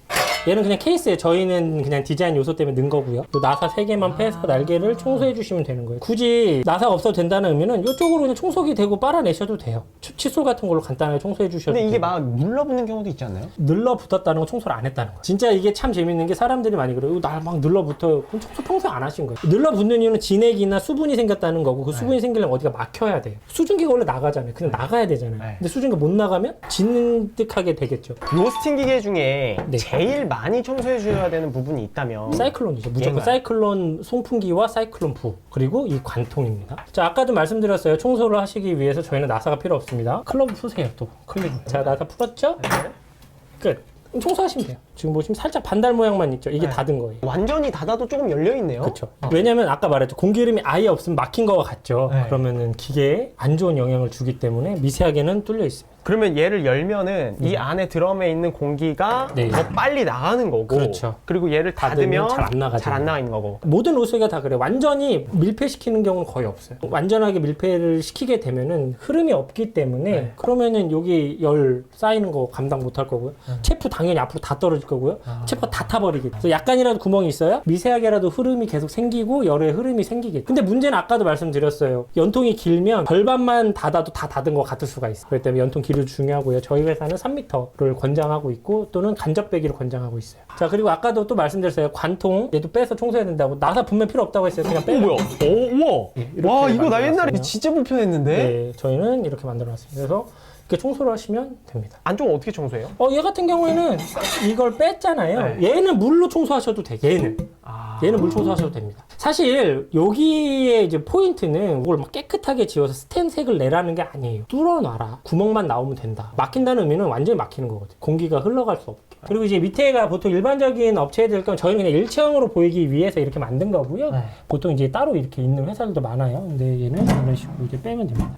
얘는 그냥 케이스에 저희는 그냥 디자인 요소 때문에 넣은 거고요. 요 나사 3개만 빼서 날개를 청소해 주시면 되는 거예요. 굳이 나사가 없어도 된다는 의미는 이쪽으로 그냥 청소기 대고 빨아내셔도 돼요. 칫솔 같은 걸로 간단하게 청소해 주셔도 돼요. 근데 이게 막 눌러붙는 경우도 있지 않나요? 늘러붙었다는 건 청소를 안 했다는 거예요. 진짜 이게 참 재밌는 게 사람들이 많이 그래요. 나 막 늘러붙어요. 그럼 청소 평소에 안 하신 거예요. 늘러붙는 이유는 진액이나 수분이 생겼다는 거고 그 수분이 생기려면 어디가 막혀야 돼요. 수증기가 원래 나가잖아요. 그냥 나가야 되잖아요. 근데 수증기가 못 나가면 진득하게 되겠죠. 로스팅 기계 중에 제일 많이 청소해 줘야 되는 부분이 있다면 사이클론이죠. 무조건 사이클론 송풍기와 사이클론 부, 그리고 이 관통입니다. 자, 아까도 말씀드렸어요. 청소를 하시기 위해서 저희는 나사가 필요 없습니다. 클럽 푸세요. 또 클릭. 자, 나사 풀었죠? 끝. 그럼 청소하시면 돼요. 지금 보시면 살짝 반달 모양만 있죠. 이게 닫은 거예요. 완전히 닫아도 조금 열려있네요. 그렇죠. 왜냐면 아까 말했죠. 공기 흐름이 아예 없으면 막힌 거와 같죠. 그러면은 기계에 안 좋은 영향을 주기 때문에 미세하게는 뚫려 있습니다. 그러면 얘를 열면은 이 안에 드럼에 있는 공기가 더 빨리 나가는 거고, 그렇죠. 그리고 얘를 닫으면 잘 안 나가죠. 나가는 거고. 모든 로스가 다 그래요. 완전히 밀폐시키는 경우는 거의 없어요. 완전하게 밀폐를 시키게 되면은 흐름이 없기 때문에 그러면은 여기 열 쌓이는 거 감당 못 할 거고요. 체프 당연히 앞으로 다 떨어질 거고요. 체프가 다 타버리겠죠. 그래서 약간이라도 구멍이 있어야 미세하게라도 흐름이 계속 생기고 열의 흐름이 생기겠죠. 근데 문제는 아까도 말씀드렸어요. 연통이 길면 절반만 닫아도 다 닫은 것 같을 수가 있어요. 그렇기 때문에 연통 길이도 중요하고요. 저희 회사는 3m를 권장하고 있고 또는 간접 빼기를 권장하고 있어요. 자, 그리고 아까도 또 말씀드렸어요. 관통 얘도 빼서 청소해야 된다고. 나사 분면 필요 없다고 했어요. 그냥 빼요. 뭐야? 우와. 와, 이거 나 옛날에 만들어놨어요. 진짜 불편했는데. 네, 저희는 이렇게 만들어놨습니다. 그래서 이렇게 청소를 하시면 됩니다. 안쪽은 어떻게 청소해요? 얘 같은 경우에는 이걸 뺐잖아요. 얘는 물로 청소하셔도 돼. 얘는 물 청소하셔도 됩니다. 사실 여기에 이제 포인트는 이걸 막 깨끗하게 지워서 스텐색을 내라는 게 아니에요. 뚫어놔라. 구멍만 나오면 된다. 막힌다는 의미는 완전히 막히는 거거든요. 공기가 흘러갈 수 없게. 그리고 이제 밑에가 보통 일반적인 업체들 경우 저희는 그냥 일체형으로 보이기 위해서 이렇게 만든 거고요. 보통 이제 따로 이렇게 있는 회사들도 많아요. 근데 얘는 이런 식으로 이제 빼면 됩니다.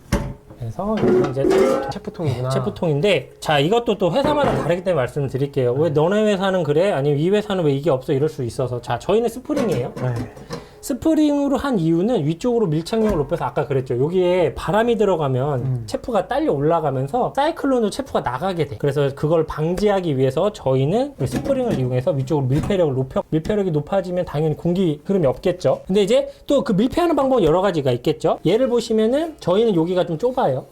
그래서 이건 이제 체프통이구나. 체프통인데, 자, 이것도 또 회사마다 다르기 때문에 말씀을 드릴게요. 왜 너네 회사는 그래? 아니면 이 회사는 왜 이게 없어? 이럴 수 있어서. 자, 저희는 스프링이에요. 스프링으로 한 이유는 위쪽으로 밀착력을 높여서 아까 그랬죠. 여기에 바람이 들어가면 체프가 딸려 올라가면서 사이클론으로 체프가 나가게 돼. 그래서 그걸 방지하기 위해서 저희는 그 스프링을 이용해서 위쪽으로 밀폐력을 높여, 밀폐력이 높아지면 당연히 공기 흐름이 없겠죠. 근데 이제 또 그 밀폐하는 방법은 여러 가지가 있겠죠. 얘를 보시면은 저희는 여기가 좀 좁아요.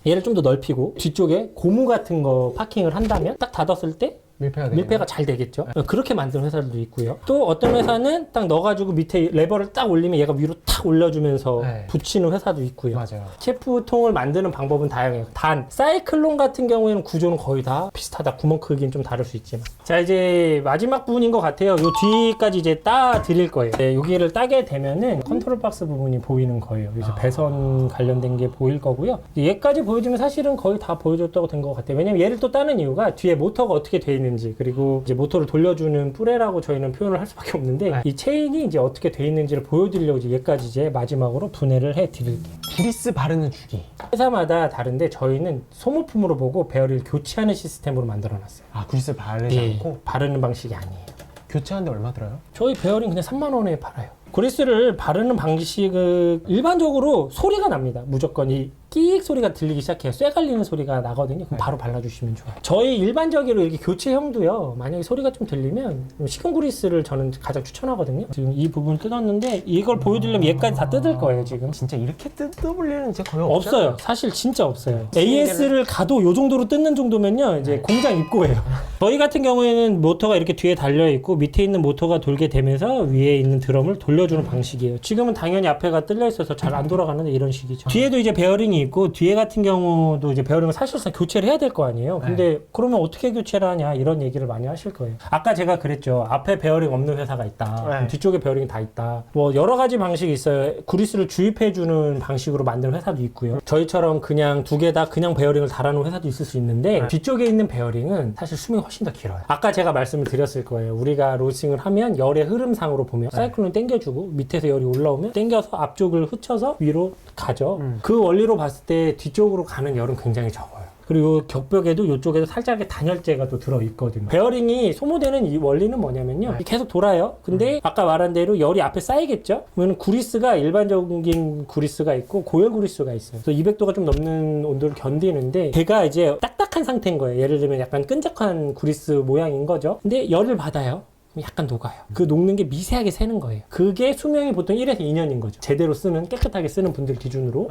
얘를 좀 더 넓히고 뒤쪽에 고무 같은 거 파킹을 한다면 딱 닫았을 때 밀폐가 잘 되겠죠. 그렇게 만드는 회사들도 있고요. 또 어떤 회사는 딱 넣어가지고 밑에 레버를 딱 올리면 얘가 위로 탁 올려주면서 네. 붙이는 회사도 있고요. 맞아요. 셰프통을 만드는 방법은 다양해요. 단 사이클론 같은 경우에는 구조는 거의 다 비슷하다. 구멍 크기는 좀 다를 수 있지만. 자, 이제 마지막 부분인 것 같아요. 요 뒤까지 이제 따 드릴 거예요. 네, 여기를 따게 되면은 컨트롤 박스 부분이 보이는 거예요. 그래서 배선 관련된 게 보일 거고요. 얘까지 보여주면 사실은 거의 다 보여줬다고 된 것 같아요. 왜냐면 얘를 또 따는 이유가 뒤에 모터가 어떻게 돼 있는지, 그리고 이제 모터를 돌려주는 뿌레라고 저희는 표현을 할 수밖에 없는데, 이 체인이 이제 어떻게 돼 있는지를 보여드리려고 이제 얘까지 이제 마지막으로 분해를 해 드릴게요. 구리스 바르는 주기. 회사마다 다른데 저희는 소모품으로 보고 배열을 교체하는 시스템으로 만들어 놨어요. 아, 구리스 바르지 않고? 바르는 방식이 아니에요. 교체하는데 얼마 들어요? 저희 배열은 그냥 3만 원에 팔아요. 그리스를 바르는 방식은 일반적으로 소리가 납니다. 무조건 이 끼익 소리가 들리기 시작해요. 쇠 갈리는 소리가 나거든요. 그럼 바로 발라주시면 좋아요. 저희 일반적으로 이렇게 교체형도요. 만약에 소리가 좀 들리면 식용 그리스를 저는 가장 추천하거든요. 지금 이 부분을 뜯었는데 이걸 보여드리려면 얘까지 다 뜯을 거예요. 지금. 진짜 이렇게 뜯어볼 일은 진짜 거의 없어요. 사실 진짜 없어요. AS를 가도 요 정도로 뜯는 정도면요. 이제 공장 입고예요. 저희 같은 경우에는 모터가 이렇게 뒤에 달려 있고 밑에 있는 모터가 돌게 되면서 위에 있는 드럼을 돌려주는 방식이에요. 지금은 당연히 앞에가 뚫려 있어서 잘 안 돌아가는데 이런 식이죠. 뒤에도 이제 베어링이 있고 뒤에 같은 경우도 이제 베어링을 사실상 교체를 해야 될 거 아니에요. 근데 그러면 어떻게 교체를 하냐 이런 얘기를 많이 하실 거예요. 아까 제가 그랬죠. 앞에 베어링 없는 회사가 있다. 뒤쪽에 베어링이 다 있다. 뭐 여러 가지 방식이 있어요. 그리스를 주입해 주는 방식으로 만드는 회사도 있고요. 저희처럼 그냥 두 개 다 그냥 베어링을 달아놓은 회사도 있을 수 있는데 뒤쪽에 있는 베어링은 사실 수명이 훨씬 더 길어요. 아까 제가 말씀을 드렸을 거예요. 우리가 로싱을 하면 열의 흐름상으로 보면 사이클론이 당겨주고 밑에서 열이 올라오면 당겨서 앞쪽을 흩쳐서 위로 가죠. 그 원리로 봤을 때 뒤쪽으로 가는 열은 굉장히 적어요. 그리고 격벽에도 이쪽에도 살짝의 단열재가 또 들어있거든요. 베어링이 소모되는 이 원리는 뭐냐면요. 계속 돌아요. 근데 아까 말한 대로 열이 앞에 쌓이겠죠? 그러면 구리스가 일반적인 구리스가 있고 고열 구리스가 있어요. 그래서 200도가 좀 넘는 온도를 견디는데 걔가 이제 딱딱한 상태인 거예요. 예를 들면 약간 끈적한 구리스 모양인 거죠. 근데 열을 받아요. 약간 녹아요. 그 녹는 게 미세하게 새는 거예요. 그게 수명이 보통 1에서 2년인 거죠. 제대로 쓰는, 깨끗하게 쓰는 분들 기준으로.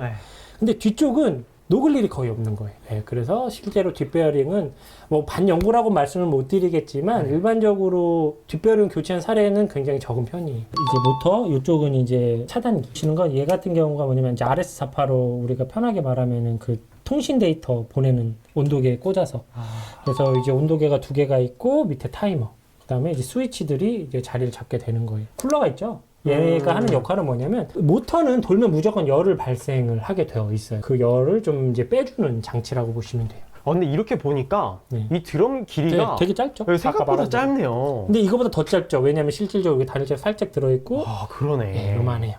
근데 뒤쪽은 녹을 일이 거의 없는 거예요. 네, 그래서 실제로 뒷베어링은 뭐 반영구라고 말씀을 못 드리겠지만 일반적으로 뒷베어링 교체한 사례는 굉장히 적은 편이에요. 이제 모터 이쪽은 이제 차단기. 치는 건 얘 같은 경우가 뭐냐면 이제 RS48로 우리가 편하게 말하면은 그 통신 데이터 보내는 온도계에 꽂아서. 그래서 이제 온도계가 두 개가 있고 밑에 타이머. 그다음에 이제 스위치들이 이제 자리를 잡게 되는 거예요. 쿨러가 있죠. 얘가 하는 역할은 뭐냐면 모터는 돌면 무조건 열을 발생을 하게 되어 있어요. 그 열을 좀 이제 빼주는 장치라고 보시면 돼요. 근데 이렇게 보니까 이 드럼 길이가 되게 짧죠? 생각보다 짧네요. 근데 이거보다 더 짧죠. 왜냐면 실질적으로 여기 단열재가 살짝 들어있고 그러네. 네, 요만해요.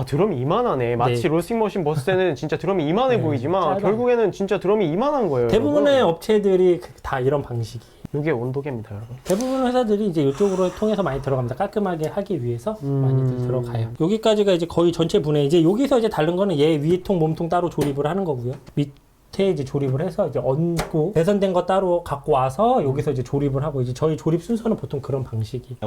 드럼이 이만하네. 마치 로싱머신 벗을 때는 진짜 드럼이 이만해 보이지만 짧아요. 결국에는 진짜 드럼이 이만한 거예요. 대부분의 여러분. 업체들이 다 이런 방식이. 이게 온도계입니다, 여러분. 대부분 회사들이 이제 이쪽으로 통해서 많이 들어갑니다. 깔끔하게 하기 위해서 많이들 들어가요. 여기까지가 이제 거의 전체 분해. 이제 여기서 이제 다른 거는 얘 위에 통, 몸통 따로 조립을 하는 거고요. 밑에 이제 조립을 해서 이제 얹고 배선된 거 따로 갖고 와서 여기서 이제 조립을 하고 이제 저희 조립 순서는 보통 그런 방식이.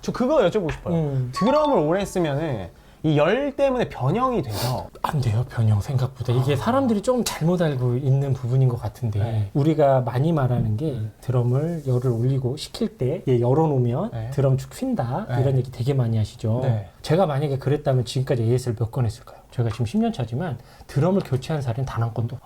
저 그거 여쭤보고 싶어요. 드럼을 오래 쓰면은 이 열 때문에 변형이 돼서 안 돼요, 변형 생각보다. 이게 사람들이 좀 잘못 알고 있는 부분인 것 같은데 우리가 많이 말하는 게 드럼을 열을 올리고 식힐 때 얘 열어놓으면 드럼 축 휜다 이런 얘기 되게 많이 하시죠. 제가 만약에 그랬다면 지금까지 AS를 몇 건 했을까요? 제가 지금 10년 차지만 드럼을 교체한 사례는 단 한 건도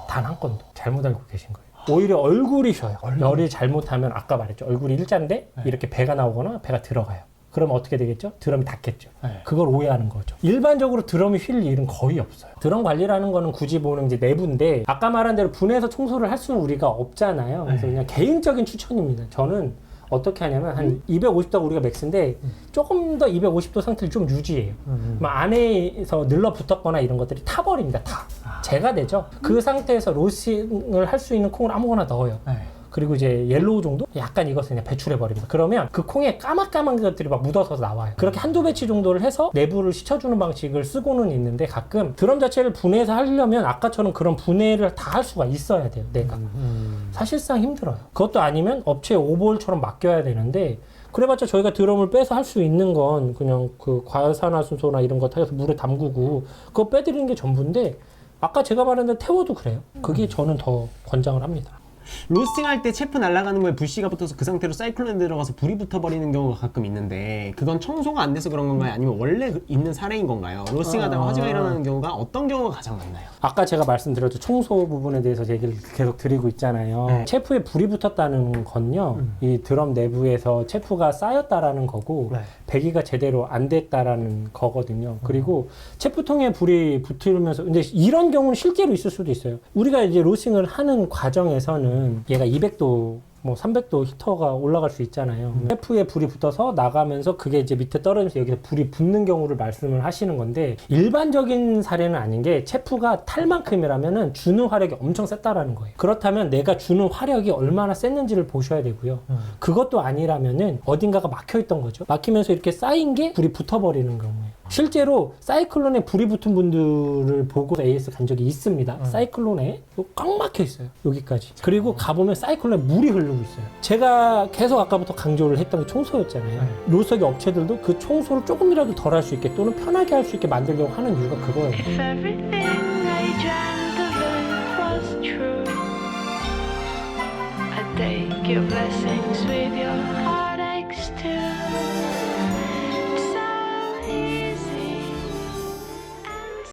단 한 건도 잘못 알고 계신 거예요. 오히려 얼굴이 쉬어요. 열이 잘못하면 아까 말했죠. 얼굴이 일자인데 이렇게 배가 나오거나 배가 들어가요. 그러면 어떻게 되겠죠? 드럼이 닿겠죠. 그걸 오해하는 거죠. 일반적으로 드럼이 휠 일은 거의 없어요. 드럼 관리라는 거는 굳이 보는 이제 내부인데 아까 말한 대로 분해서 청소를 할 수는 우리가 없잖아요. 그래서 그냥 개인적인 추천입니다. 저는 어떻게 하냐면 한 250도가 우리가 맥스인데 조금 더 250도 상태를 좀 유지해요. 안에서 늘러붙었거나 이런 것들이 타버립니다. 다. 제가 되죠. 그 상태에서 로싱을 할 수 있는 콩을 아무거나 넣어요. 그리고 이제 옐로우 정도? 약간 이것을 그냥 배출해버립니다. 그러면 그 콩에 까맣까만 것들이 막 묻어서 나와요. 그렇게 한두 배치 정도를 해서 내부를 씻어주는 방식을 쓰고는 있는데 가끔 드럼 자체를 분해해서 하려면 아까처럼 그런 분해를 다 할 수가 있어야 돼요, 내가. 사실상 힘들어요. 그것도 아니면 업체에 오버홀처럼 맡겨야 되는데 그래봤자 저희가 드럼을 빼서 할 수 있는 건 그냥 그 과산화수소나 이런 거 타서 물에 담그고 그거 빼드리는 게 전부인데 아까 제가 말한 대로 태워도 그래요. 그게 저는 더 권장을 합니다. 로스팅할 때 체프 날아가는 거에 불씨가 붙어서 그 상태로 사이클론에 들어가서 불이 붙어버리는 경우가 가끔 있는데 그건 청소가 안 돼서 그런 건가요? 아니면 원래 있는 사례인 건가요? 로스팅하다가 화재가 일어나는 경우가 어떤 경우가 가장 많나요? 아까 제가 말씀드렸죠. 청소 부분에 대해서 얘기를 계속 드리고 있잖아요. 네. 체프에 불이 붙었다는 건요. 이 드럼 내부에서 체프가 쌓였다라는 거고 네. 배기가 제대로 안 됐다라는 거거든요. 그리고 체프통에 불이 붙으면서 근데 이런 경우는 실제로 있을 수도 있어요. 우리가 이제 로스팅을 하는 과정에서는 얘가 200도 뭐 300도 히터가 올라갈 수 있잖아요. 체프에 불이 붙어서 나가면서 그게 이제 밑에 떨어지면서 여기서 불이 붙는 경우를 말씀을 하시는 건데 일반적인 사례는 아닌 게 체프가 탈 만큼이라면은 주는 화력이 엄청 셌다라는 거예요. 그렇다면 내가 주는 화력이 얼마나 셌는지를 보셔야 되고요. 그것도 아니라면은 어딘가가 막혀 있던 거죠. 막히면서 이렇게 쌓인 게 불이 붙어버리는 경우예요. 실제로 사이클론에 불이 붙은 분들을 보고 AS 간 적이 있습니다. 사이클론에 꽉 막혀 있어요. 여기까지. 그리고 가보면 사이클론에 물이 흐르고 있어요. 제가 계속 아까부터 강조를 했던 게 청소였잖아요. 로스기 업체들도 그 청소를 조금이라도 덜 할 수 있게 또는 편하게 할 수 있게 만들려고 하는 이유가 그거예요. If everything I dreamt of it was true, I'd take your blessings with your